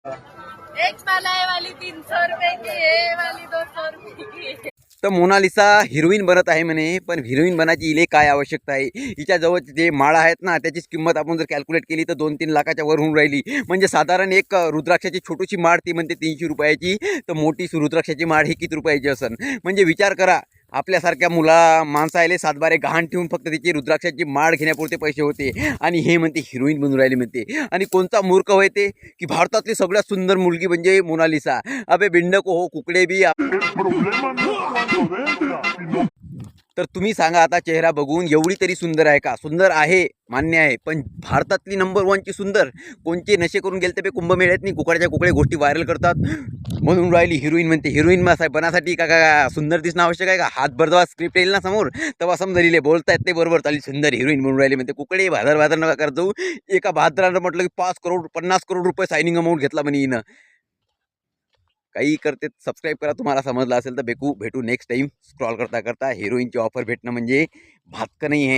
एक मलाई वाली 300 रुपए की है, वाली 200 रुपए की है. तर मोनालिसा हिरोईन बनत आहे म्हणे, पण हिरोईन बनायची इले काय आवश्यकता आहे? हिच्याजवळ जे माळा आहेत ना त्याचीच किंमत आपण जर कॅल्क्युलेट केली तर 2-3 लाखाच्या वर होऊन राहिली. म्हणजे साधारण एक रुद्राक्षाची छोटीशी माळ ती म्हणते 300 रुपयाची, तर मोठी रुद्राक्षाची माळ ही किती रुपयाची असन? म्हणजे विचार करा, आपल्यासारख्या माणसाले सातबारे गहाण ठेवून फक्त तिची रुद्राक्षाची माळ घेण्यापुरते पैसे होते, आणि हे म्हणते हिरोईन बनून राहिली म्हणते. आणि कोणता मूर्ख होय ते की भारतातली सगळ्यात सुंदर मुलगी म्हणजे मोनालिसा. अबे बिंडको हो कुकडे बी. तर तुम्ही सांगा आता, चेहरा बघून एवढी तरी सुंदर आहे का? सुंदर आहे, मान्य आहे, पण भारतातली नंबर 1 ची सुंदर कोणचे नशे करून गेले ते कुंभमेळ्यात नाही, कुकड्याच्या कुकडे गोष्टी व्हायरल करतात म्हणून राहिली हिरोईन म्हणते. हिरोईन बनासाठी का सुंदर दिसणं आवश्यक आहे का? हात भरदवा स्क्रिप्ट येईल ना समोर तेव्हा समजले बोलतायत ते बरोबर, चालली सुंदर हिरोईन म्हणून राहिली म्हणते. कुकडे भादर नका करत जाऊ. एका बहादरानं म्हटलं की 5 करोड 50 करोड रुपये सायनिंग अमाऊंट घेतला म्हणे हिनं. काही करते. सबस्क्राईब करा तुम्हाला समजलं असेल तर. भेटू नेक्स्ट टाइम. स्क्रॉल करता करता हिरोईनची ऑफर भेटणं म्हणजे भातकं नाही आहे.